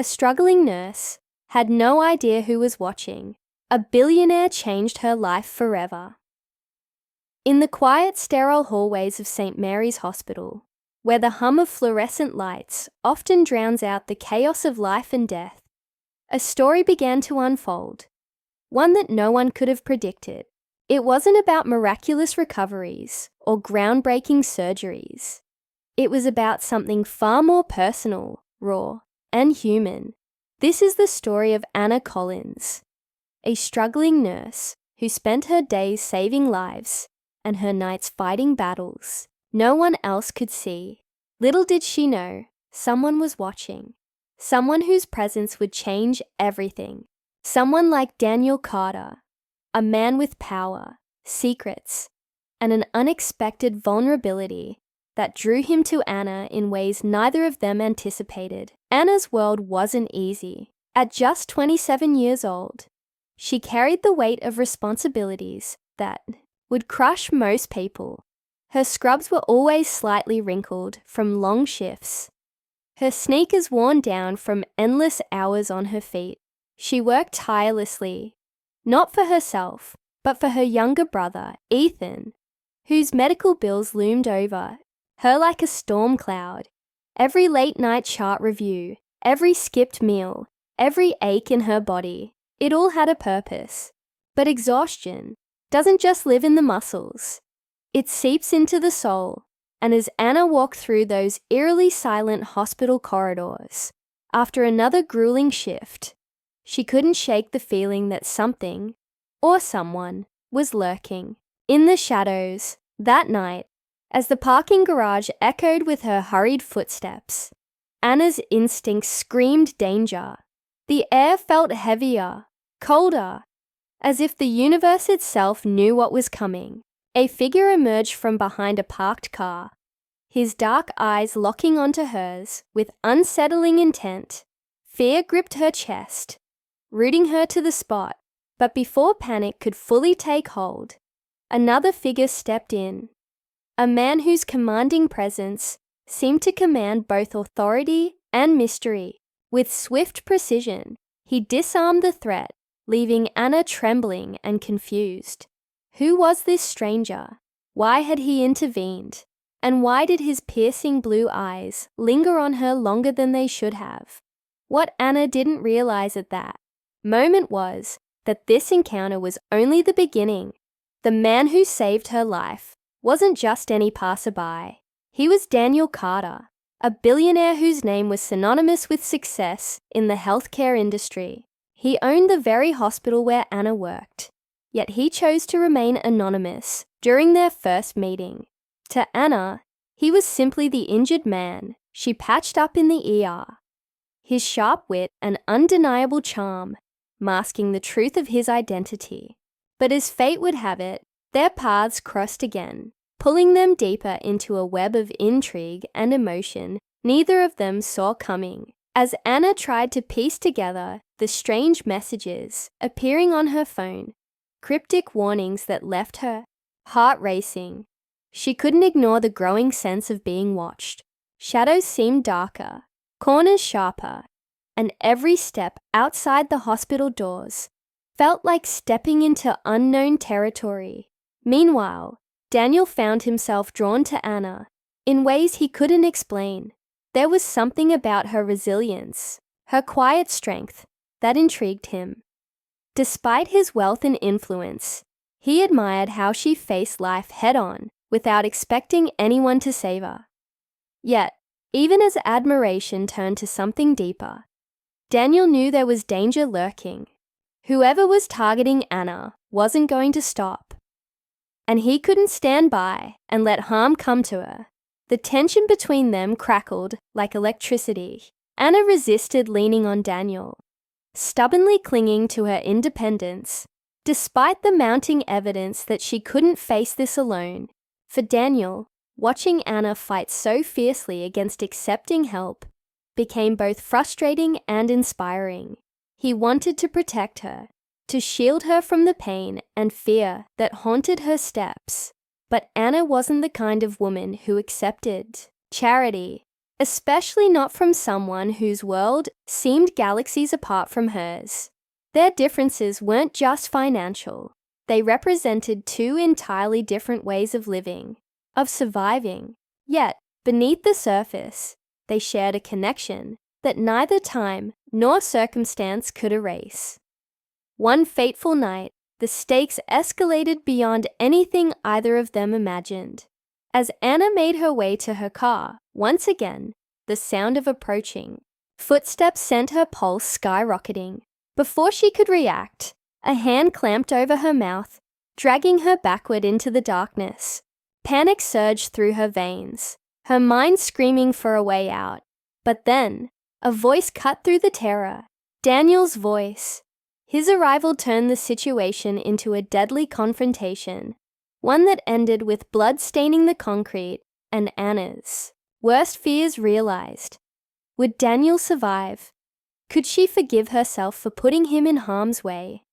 A struggling nurse had no idea who was watching. A billionaire changed her life forever. In the quiet, sterile hallways of St. Mary's Hospital, where the hum of fluorescent lights often drowns out the chaos of life and death, a story began to unfold, one that no one could have predicted. It wasn't about miraculous recoveries or groundbreaking surgeries. It was about something far more personal, raw, and human. This is the story of Anna Collins, a struggling nurse who spent her days saving lives and her nights fighting battles no one else could see. Little did she know, someone was watching. Someone whose presence would change everything. Someone like Daniel Carter, a man with power, secrets, and an unexpected vulnerability that drew him to Anna in ways neither of them anticipated. Anna's world wasn't easy. At just 27 years old, she carried the weight of responsibilities that would crush most people. Her scrubs were always slightly wrinkled from long shifts, her sneakers worn down from endless hours on her feet. She worked tirelessly, not for herself, but for her younger brother, Ethan, whose medical bills loomed over her like a storm cloud. Every late-night chart review, every skipped meal, every ache in her body, it all had a purpose. But exhaustion doesn't just live in the muscles. It seeps into the soul, and as Anna walked through those eerily silent hospital corridors, after another grueling shift, she couldn't shake the feeling that something, or someone, was lurking. In the shadows, that night, as the parking garage echoed with her hurried footsteps, Anna's instincts screamed danger. The air felt heavier, colder, as if the universe itself knew what was coming. A figure emerged from behind a parked car, his dark eyes locking onto hers with unsettling intent. Fear gripped her chest, rooting her to the spot. But before panic could fully take hold, another figure stepped in, a man whose commanding presence seemed to command both authority and mystery. With swift precision, he disarmed the threat, leaving Anna trembling and confused. Who was this stranger? Why had he intervened? And why did his piercing blue eyes linger on her longer than they should have? What Anna didn't realize at that moment was that this encounter was only the beginning. The man who saved her life wasn't just any passerby. He was Daniel Carter, a billionaire whose name was synonymous with success in the healthcare industry. He owned the very hospital where Anna worked, yet he chose to remain anonymous during their first meeting. To Anna, he was simply the injured man she patched up in the ER, his sharp wit and undeniable charm masking the truth of his identity. But as fate would have it, their paths crossed again, pulling them deeper into a web of intrigue and emotion neither of them saw coming. As Anna tried to piece together the strange messages appearing on her phone, cryptic warnings that left her heart racing, she couldn't ignore the growing sense of being watched. Shadows seemed darker, corners sharper, and every step outside the hospital doors felt like stepping into unknown territory. Meanwhile, Daniel found himself drawn to Anna in ways he couldn't explain. There was something about her resilience, her quiet strength, that intrigued him. Despite his wealth and influence, he admired how she faced life head-on without expecting anyone to save her. Yet, even as admiration turned to something deeper, Daniel knew there was danger lurking. Whoever was targeting Anna wasn't going to stop, and he couldn't stand by and let harm come to her. The tension between them crackled like electricity. Anna resisted leaning on Daniel, stubbornly clinging to her independence, despite the mounting evidence that she couldn't face this alone. For Daniel, watching Anna fight so fiercely against accepting help became both frustrating and inspiring. He wanted to protect her, to shield her from the pain and fear that haunted her steps. But Anna wasn't the kind of woman who accepted charity, especially not from someone whose world seemed galaxies apart from hers. Their differences weren't just financial. They represented two entirely different ways of living, of surviving. Yet, beneath the surface, they shared a connection that neither time nor circumstance could erase. One fateful night, the stakes escalated beyond anything either of them imagined. As Anna made her way to her car, once again, the sound of approaching footsteps sent her pulse skyrocketing. Before she could react, a hand clamped over her mouth, dragging her backward into the darkness. Panic surged through her veins, her mind screaming for a way out. But then, a voice cut through the terror. Daniel's voice. His arrival turned the situation into a deadly confrontation, one that ended with blood staining the concrete and Anna's worst fears realized. Would Daniel survive? Could she forgive herself for putting him in harm's way?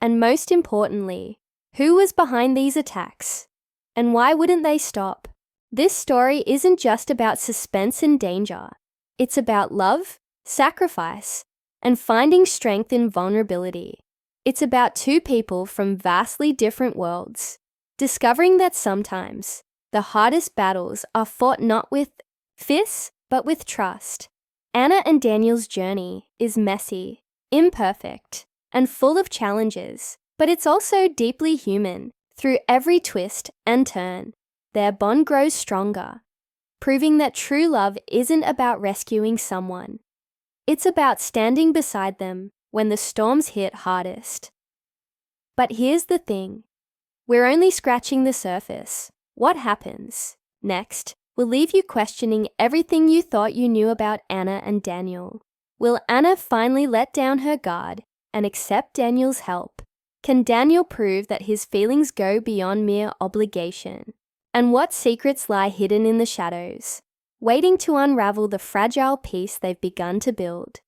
And most importantly, who was behind these attacks? And why wouldn't they stop? This story isn't just about suspense and danger. It's about love, sacrifice, and finding strength in vulnerability. It's about two people from vastly different worlds, discovering that sometimes the hardest battles are fought not with fists, but with trust. Anna and Daniel's journey is messy, imperfect, and full of challenges, but it's also deeply human. Through every twist and turn, their bond grows stronger, proving that true love isn't about rescuing someone. It's about standing beside them when the storms hit hardest. But here's the thing. We're only scratching the surface. What happens next will leave you questioning everything you thought you knew about Anna and Daniel. Will Anna finally let down her guard and accept Daniel's help? Can Daniel prove that his feelings go beyond mere obligation? And what secrets lie hidden in the shadows, waiting to unravel the fragile piece they've begun to build?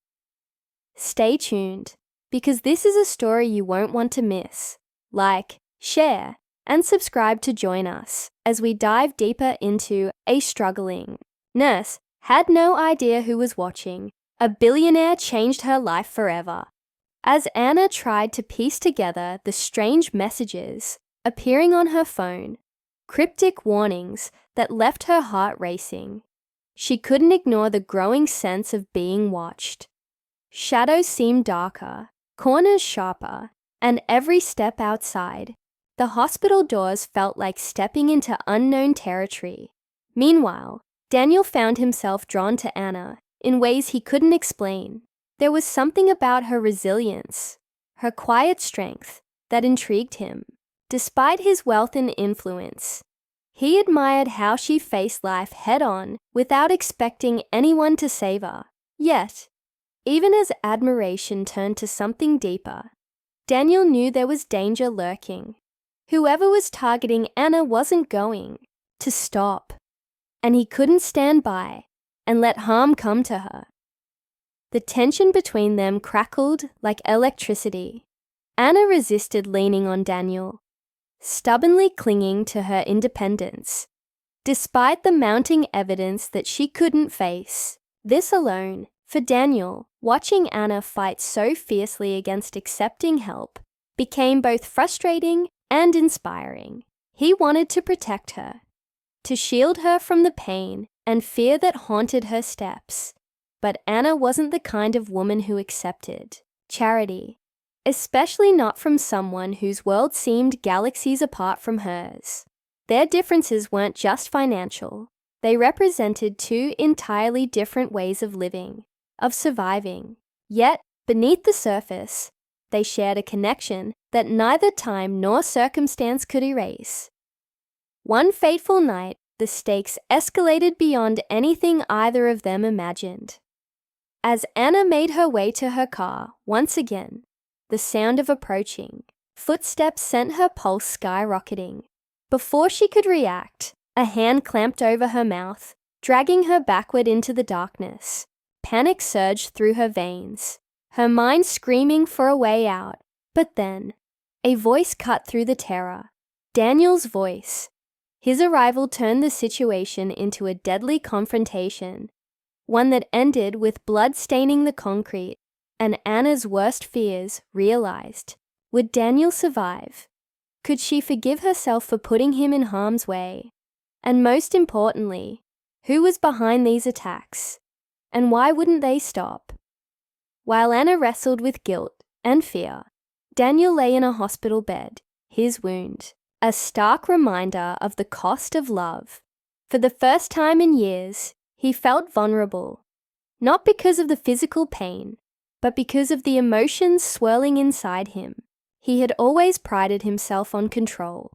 Stay tuned, because this is a story you won't want to miss. Like, share, and subscribe to join us as we dive deeper into a struggling nurse had no idea who was watching. A billionaire changed her life forever. As Anna tried to piece together the strange messages appearing on her phone, cryptic warnings that left her heart racing, she couldn't ignore the growing sense of being watched. Shadows seemed darker, corners sharper, and every step outside the hospital doors felt like stepping into unknown territory. Meanwhile, Daniel found himself drawn to Anna in ways he couldn't explain. There was something about her resilience, her quiet strength, that intrigued him. Despite his wealth and influence, he admired how she faced life head-on without expecting anyone to save her. Yet, even as admiration turned to something deeper, Daniel knew there was danger lurking. Whoever was targeting Anna wasn't going to stop, and he couldn't stand by and let harm come to her. The tension between them crackled like electricity. Anna resisted leaning on Daniel, stubbornly clinging to her independence, despite the mounting evidence that she couldn't face. This alone, for Daniel, watching Anna fight so fiercely against accepting help, became both frustrating and inspiring. He wanted to protect her, to shield her from the pain and fear that haunted her steps. But Anna wasn't the kind of woman who accepted charity, especially not from someone whose world seemed galaxies apart from hers. Their differences weren't just financial. They represented two entirely different ways of living, of surviving. Yet, beneath the surface, they shared a connection that neither time nor circumstance could erase. One fateful night, the stakes escalated beyond anything either of them imagined. As Anna made her way to her car, once again, the sound of approaching footsteps sent her pulse skyrocketing. Before she could react, a hand clamped over her mouth, dragging her backward into the darkness. Panic surged through her veins, her mind screaming for a way out. But then, a voice cut through the terror. Daniel's voice. His arrival turned the situation into a deadly confrontation, one that ended with blood staining the concrete, and Anna's worst fears realized. Would Daniel survive? Could she forgive herself for putting him in harm's way? And most importantly, who was behind these attacks? And why wouldn't they stop? While Anna wrestled with guilt and fear, Daniel lay in a hospital bed, his wound, a stark reminder of the cost of love. For the first time in years, he felt vulnerable, not because of the physical pain, but because of the emotions swirling inside him. He had always prided himself on control,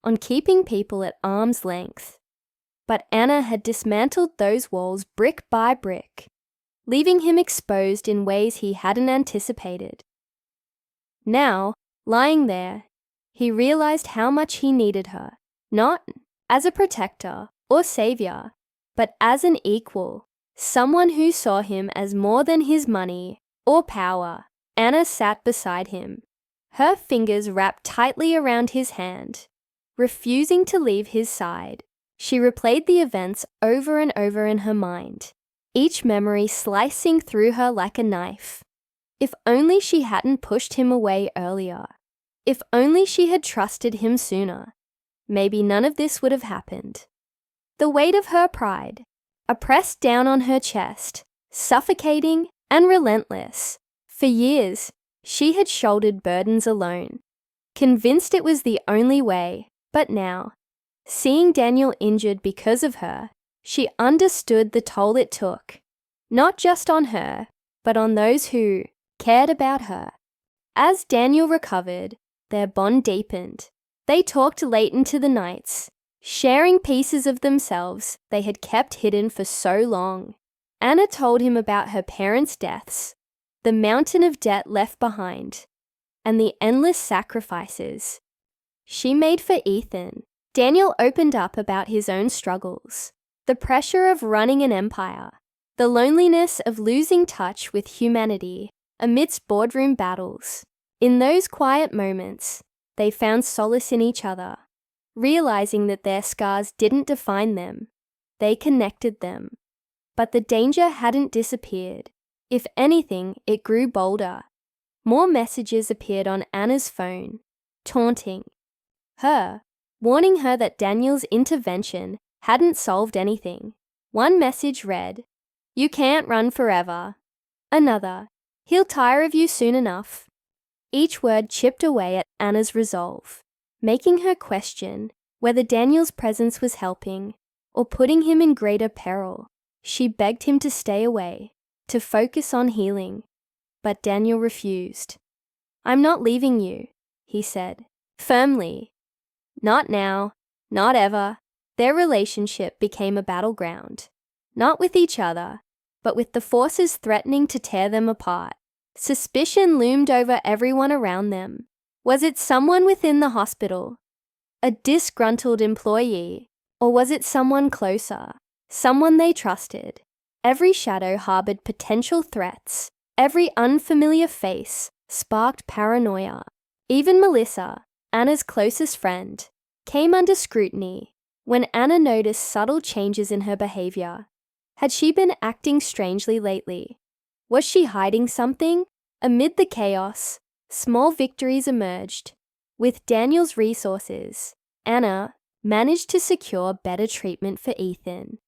on keeping people at arm's length. But Anna had dismantled those walls brick by brick, leaving him exposed in ways he hadn't anticipated. Now, lying there, he realized how much he needed her, not as a protector or savior, but as an equal, someone who saw him as more than his money or power. Anna sat beside him, her fingers wrapped tightly around his hand, refusing to leave his side. She replayed the events over and over in her mind, each memory slicing through her like a knife. If only she hadn't pushed him away earlier. If only she had trusted him sooner. Maybe none of this would have happened. The weight of her pride, oppressed down on her chest, suffocating and relentless. For years, she had shouldered burdens alone, convinced it was the only way. But now, seeing Daniel injured because of her, she understood the toll it took, not just on her, but on those who cared about her. As Daniel recovered, their bond deepened. They talked late into the nights, sharing pieces of themselves they had kept hidden for so long. Anna told him about her parents' deaths, the mountain of debt left behind, and the endless sacrifices she made for Ethan. Daniel opened up about his own struggles, the pressure of running an empire, the loneliness of losing touch with humanity amidst boardroom battles. In those quiet moments, they found solace in each other, realizing that their scars didn't define them, they connected them. But the danger hadn't disappeared. If anything, it grew bolder. More messages appeared on Anna's phone, taunting her, warning her that Daniel's intervention hadn't solved anything. One message read, "You can't run forever." Another, "He'll tire of you soon enough." Each word chipped away at Anna's resolve, making her question whether Daniel's presence was helping or putting him in greater peril. She begged him to stay away, to focus on healing, but Daniel refused. "I'm not leaving you," he said, firmly. Not now, not ever. Their relationship became a battleground, not with each other, but with the forces threatening to tear them apart. Suspicion loomed over everyone around them. Was it someone within the hospital, a disgruntled employee, or was it someone closer, someone they trusted? Every shadow harbored potential threats. Every unfamiliar face sparked paranoia. Even Melissa, Anna's closest friend, came under scrutiny when Anna noticed subtle changes in her behavior. Had she been acting strangely lately? Was she hiding something? Amid the chaos, small victories emerged. With Daniel's resources, Anna managed to secure better treatment for Ethan,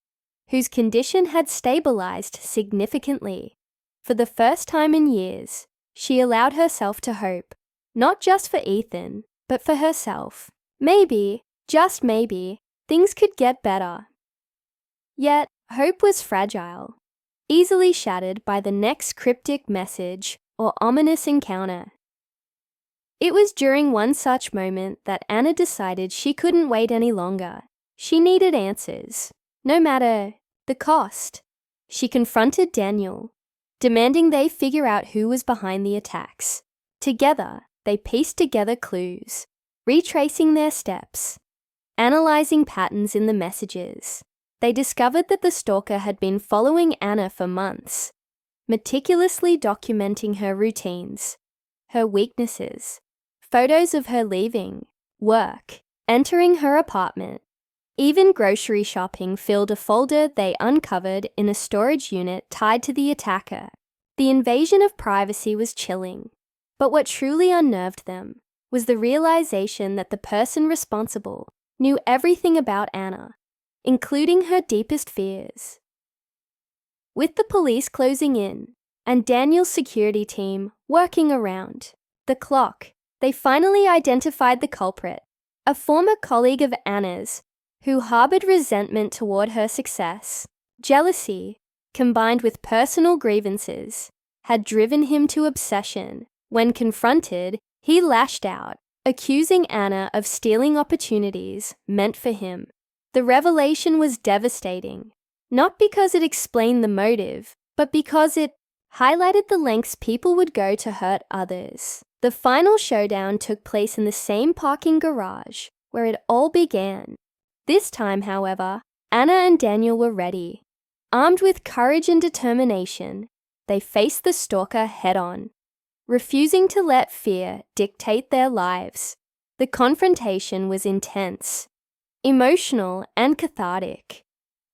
whose condition had stabilized significantly. For the first time in years, she allowed herself to hope, not just for Ethan, but for herself. Maybe, just maybe, things could get better. Yet, hope was fragile, easily shattered by the next cryptic message or ominous encounter. It was during one such moment that Anna decided she couldn't wait any longer. She needed answers, no matter the cost. She confronted Daniel, demanding they figure out who was behind the attacks. Together, they pieced together clues, retracing their steps, analyzing patterns in the messages. They discovered that the stalker had been following Anna for months, meticulously documenting her routines, her weaknesses, photos of her leaving, work, entering her apartment. Even grocery shopping filled a folder they uncovered in a storage unit tied to the attacker. The invasion of privacy was chilling, but what truly unnerved them was the realization that the person responsible knew everything about Anna, including her deepest fears. With the police closing in and Daniel's security team working around the clock, they finally identified the culprit, a former colleague of Anna's who harbored resentment toward her success. Jealousy, combined with personal grievances, had driven him to obsession. When confronted, he lashed out, accusing Anna of stealing opportunities meant for him. The revelation was devastating, not because it explained the motive, but because it highlighted the lengths people would go to hurt others. The final showdown took place in the same parking garage where it all began. This time, however, Anna and Daniel were ready. Armed with courage and determination, they faced the stalker head-on, refusing to let fear dictate their lives. The confrontation was intense, emotional, and cathartic,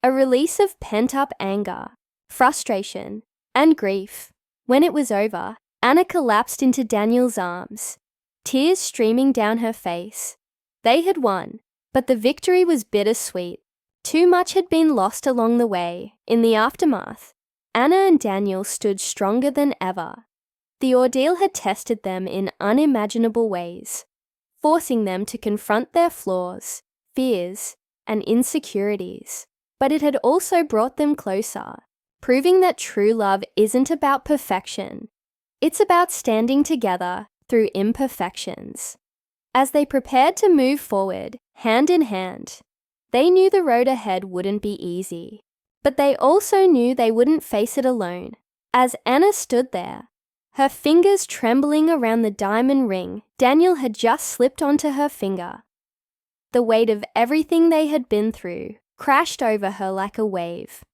a release of pent-up anger, frustration, and grief. When it was over, Anna collapsed into Daniel's arms, tears streaming down her face. They had won, but the victory was bittersweet. Too much had been lost along the way. In the aftermath, Anna and Daniel stood stronger than ever. The ordeal had tested them in unimaginable ways, forcing them to confront their flaws, fears, and insecurities. But it had also brought them closer, proving that true love isn't about perfection. It's about standing together through imperfections. As they prepared to move forward, hand in hand, they knew the road ahead wouldn't be easy. But they also knew they wouldn't face it alone. As Anna stood there, her fingers trembling around the diamond ring Daniel had just slipped onto her finger, the weight of everything they had been through crashed over her like a wave.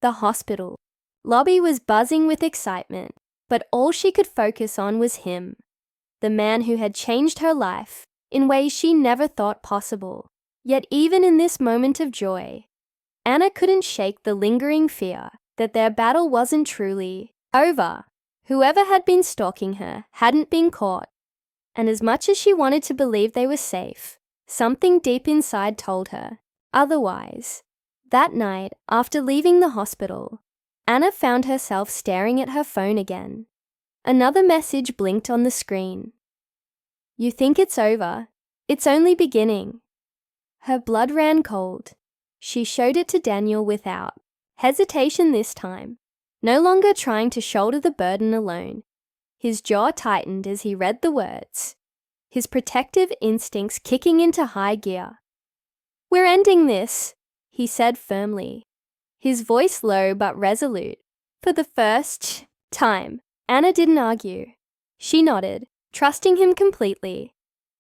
The hospital lobby was buzzing with excitement, but all she could focus on was him, the man who had changed her life in ways she never thought possible. Yet even in this moment of joy, Anna couldn't shake the lingering fear that their battle wasn't truly over. Whoever had been stalking her hadn't been caught, and as much as she wanted to believe they were safe, something deep inside told her otherwise. That night, after leaving the hospital, Anna found herself staring at her phone again. Another message blinked on the screen. "You think it's over? It's only beginning." Her blood ran cold. She showed it to Daniel without hesitation this time, no longer trying to shoulder the burden alone. His jaw tightened as he read the words, his protective instincts kicking into high gear. "We're ending this," he said firmly, his voice low but resolute. For the first time, Anna didn't argue. She nodded, trusting him completely.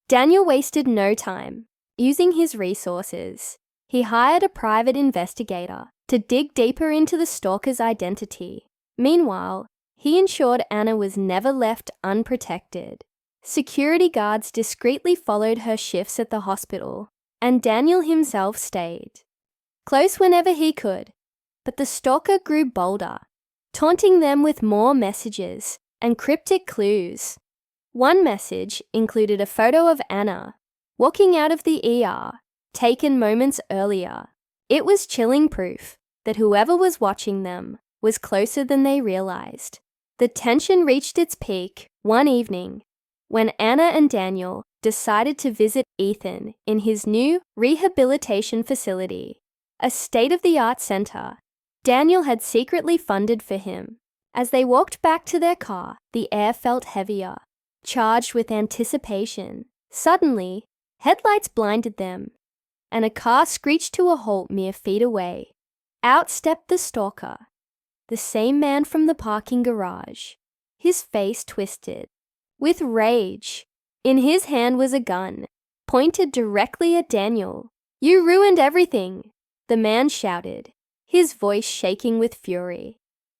Daniel wasted no time. Using his resources, he hired a private investigator to dig deeper into the stalker's identity. Meanwhile, he ensured Anna was never left unprotected. Security guards discreetly followed her shifts at the hospital, and Daniel himself stayed close whenever he could. But the stalker grew bolder, taunting them with more messages and cryptic clues. One message included a photo of Anna walking out of the ER, taken moments earlier. It was chilling proof that whoever was watching them was closer than they realized. The tension reached its peak one evening when Anna and Daniel decided to visit Ethan in his new rehabilitation facility, a state-of-the-art center Daniel had secretly funded for him. As they walked back to their car, the air felt heavier, charged with anticipation. Suddenly, headlights blinded them, and a car screeched to a halt mere feet away. Out stepped the stalker, the same man from the parking garage, his face twisted with rage. In his hand was a gun, pointed directly at Daniel. "You ruined everything," the man shouted, his voice shaking with fury.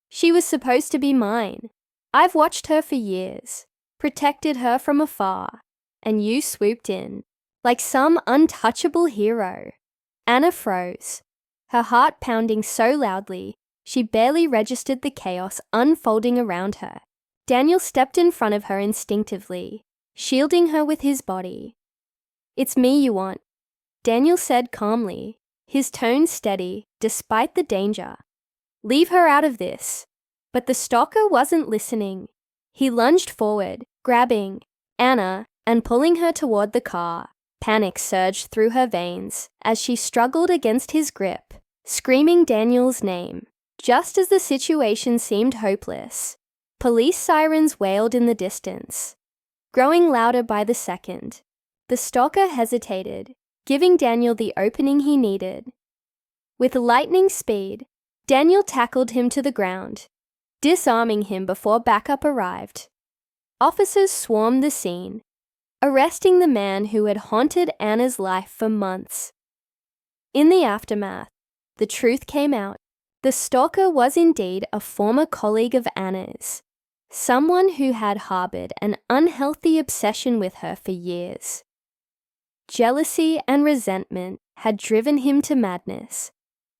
"She was supposed to be mine. I've watched her for years, protected her from afar, and you swooped in like some untouchable hero." Anna froze, her heart pounding so loudly she barely registered the chaos unfolding around her. Daniel stepped in front of her instinctively, shielding her with his body. "It's me you want," Daniel said calmly, his tone steady despite the danger. "Leave her out of this." But the stalker wasn't listening. He lunged forward, grabbing Anna and pulling her toward the car. Panic surged through her veins as she struggled against his grip, screaming Daniel's name. Just as the situation seemed hopeless, police sirens wailed in the distance, growing louder by the second. The stalker hesitated, giving Daniel the opening he needed. With lightning speed, Daniel tackled him to the ground, disarming him before backup arrived. Officers swarmed the scene, arresting the man who had haunted Anna's life for months. In the aftermath, the truth came out. The stalker was indeed a former colleague of Anna's, someone who had harbored an unhealthy obsession with her for years. Jealousy and resentment had driven him to madness,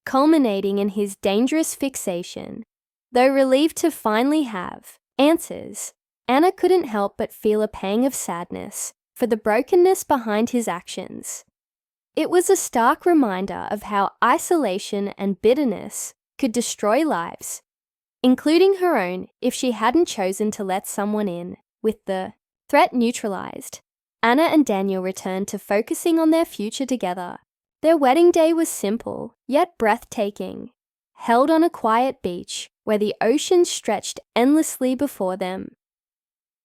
culminating in his dangerous fixation. Though relieved to finally have answers, Anna couldn't help but feel a pang of sadness for the brokenness behind his actions. It was a stark reminder of how isolation and bitterness could destroy lives, including her own if she hadn't chosen to let someone in. With the threat neutralized, Anna and Daniel returned to focusing on their future together. Their wedding day was simple, yet breathtaking, held on a quiet beach where the ocean stretched endlessly before them.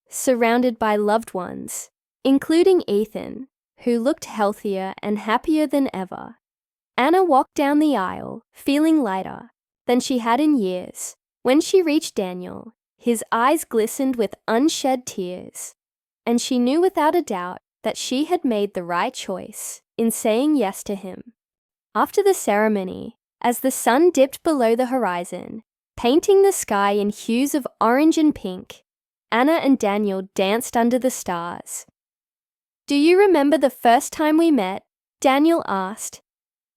Surrounded by loved ones, including Ethan, who looked healthier and happier than ever, Anna walked down the aisle, feeling lighter than she had in years. When she reached Daniel, his eyes glistened with unshed tears, and she knew without a doubt that she had made the right choice in saying yes to him. After the ceremony, as the sun dipped below the horizon, painting the sky in hues of orange and pink, Anna and Daniel danced under the stars. "Do you remember the first time we met?" Daniel asked,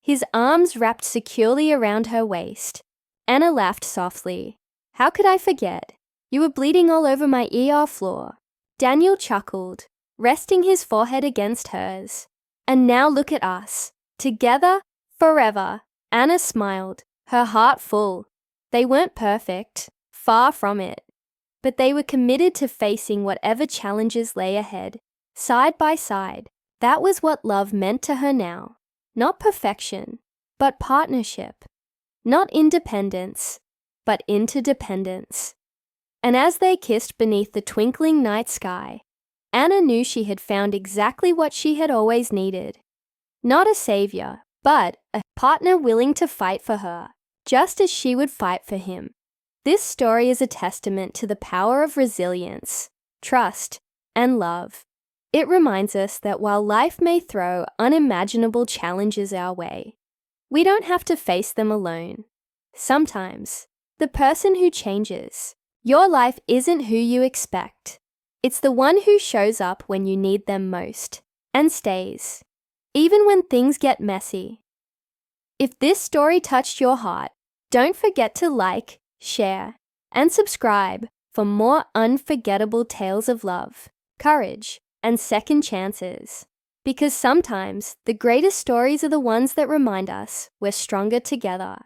his arms wrapped securely around her waist. Anna laughed softly. "How could I forget? You were bleeding all over my ER floor." Daniel chuckled, resting his forehead against hers. "And now look at us, together, forever." Anna smiled, her heart full. They weren't perfect, far from it, but they were committed to facing whatever challenges lay ahead, side by side. That was what love meant to her now. Not perfection, but partnership. Not independence, but interdependence. And as they kissed beneath the twinkling night sky, Anna knew she had found exactly what she had always needed. Not a savior, but a partner willing to fight for her, just as she would fight for him. This story is a testament to the power of resilience, trust, and love. It reminds us that while life may throw unimaginable challenges our way, we don't have to face them alone. Sometimes, the person who changes your life isn't who you expect. It's the one who shows up when you need them most and stays, even when things get messy. If this story touched your heart, don't forget to like, share, and subscribe for more unforgettable tales of love, courage, and second chances. Because sometimes the greatest stories are the ones that remind us we're stronger together.